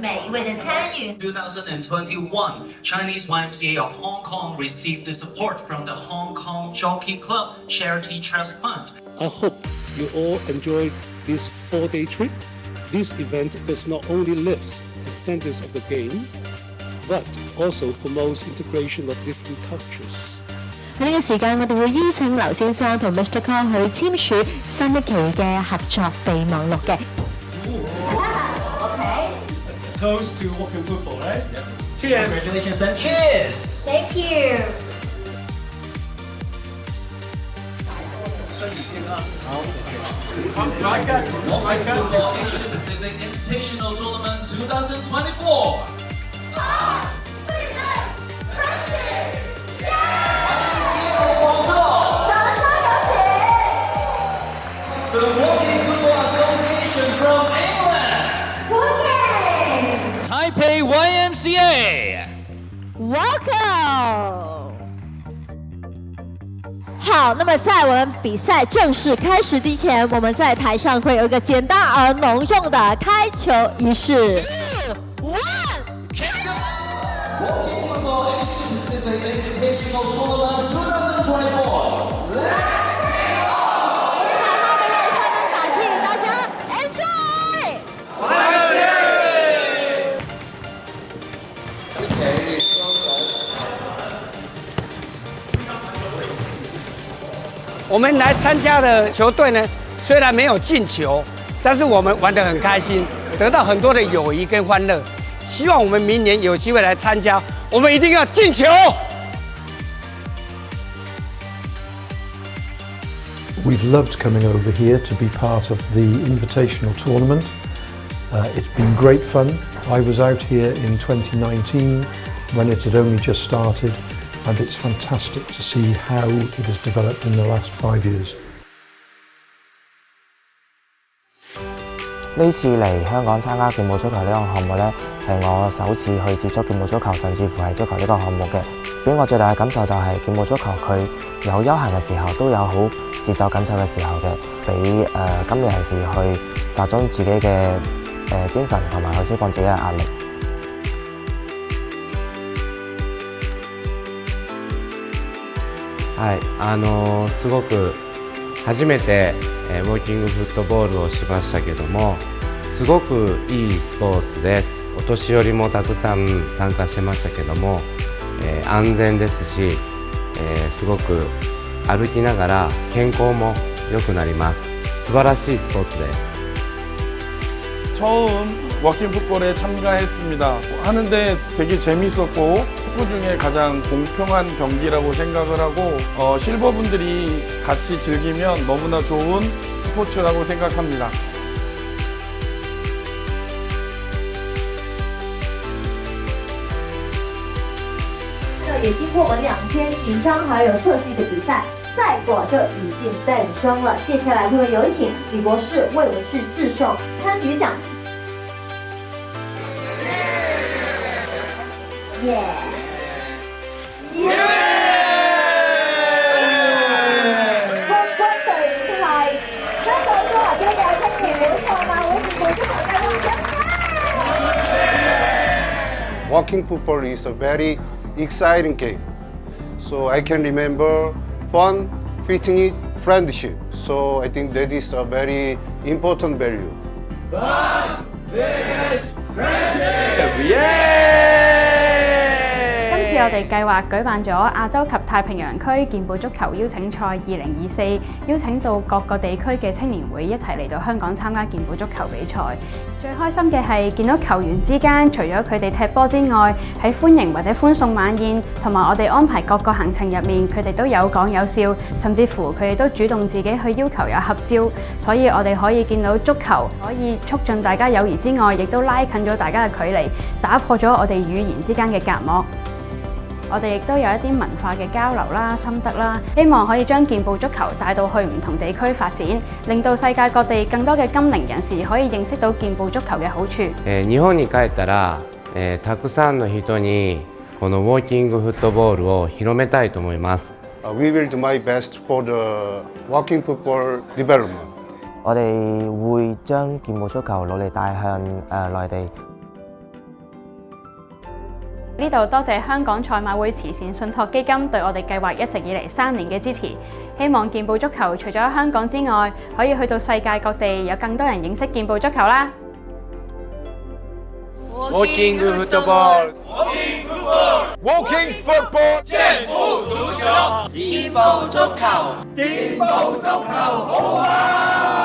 每一位的参与。2021, Chinese YMCA of Hong Kong received support from the Hong Kong Jockey Club Charity Trust Fund. I hope you all enjoy this 4-day trip. This event does not only lift the standards of the game, but also promotes integration of different cultures. 喺呢個時間，我哋會邀請劉先生同 Mr. Kong 去簽署新一期嘅合作備忘錄嘅。OK， Toast to walking football, right? Cheers! Congratulations and cheers! Thank you。Football Asia Pacific Invitational Tournament 2024. The Walking Football Association from England. Taipei YMCA. Welcome。好，那么在我们比赛正式开始之前，我们在台上会有一个简单而隆重的开球仪式。Walking Football Asia Pacific Invitational Tournament 2024. Let's 我们来参加的球队呢，虽然没有进球，但是我们玩得很开心，得到很多的友谊跟欢乐。希望我们明年有机会来参加，我们一定要进球。We've loved coming over here to be part of the Invitational Tournament. It's been great fun. I was out here in 2019 when it had only just started, and it's fantastic to see how it has developed in the last 5 years. 呢次嚟香港參加劍步足球呢個項目呢，係我首次去接觸劍步足球，甚至乎係足球呢個項目嘅。俾我最大嘅感受就係劍步足球佢有休閒嘅時候，都有好節奏緊湊嘅時候嘅，俾今年係時去集中自己嘅精神同埋去釋放自己嘅壓力。はい、すごく初めてウォーキングフットボールをしましたけども、すごくいいスポーツです。お年寄りもたくさん参加してましたけども、安全ですし、すごく歩きながら健康も良くなります。素晴らしいスポーツです。 처음 워킹 풋볼에 참가했습니다. 하는데 되게 재밌었고 축구 중에 가장 공평한 경기라고 생각을 하고 실버분들이 같이 즐기면 너무나 좋은 스포츠라고 생각합니다. 也经过我们2天紧张还有特技的比赛，赛果就已经诞生了。接下来会有请李博士为我们去致送参与奖。耶！耶！冠軍隊伍係香港中華隊嘅青年會賽馬會劍步足球計劃嘅。Walking football is a very exciting game. So I can remember fun, fitness, friendship. So I think that is a very important value. Fun, fitness, friendship! 今次我哋計劃舉辦咗亞洲及太平洋區劍步足球邀請賽2024，邀請到各個地區嘅青年會一齊嚟到香港參加劍步足球比賽。最開心嘅係見到球員之間，除咗佢哋踢波之外，喺歡迎或者歡送晚宴，同埋我哋安排各個行程入面，佢哋都有講有笑，甚至乎佢哋都主動自己去要求有合照。所以我哋可以見到足球可以促進大家友誼之外，亦都拉近咗大家嘅距離，打破咗我哋語言之間嘅隔膜。我哋亦都有一啲文化嘅交流啦、心得啦，希望可以將劍步足球帶到去唔同地區發展，令到世界各地更多嘅金齡人士可以認識到劍步足球嘅好處。日本に帰ったら、たくさんの人にこのウォーキングフットボールを広めたいと思います。We will do my best for the walking football development. 我哋會將劍步足球努力帶向內地。呢度多謝香港賽馬會慈善信託基金對我哋計劃一直以嚟3年嘅支持。希望健步足球除咗香港之外，可以去到世界各地，有更多人認識健步足球啦。Walking football， Walking football， 健步足球，健步足球，健步足球好啊！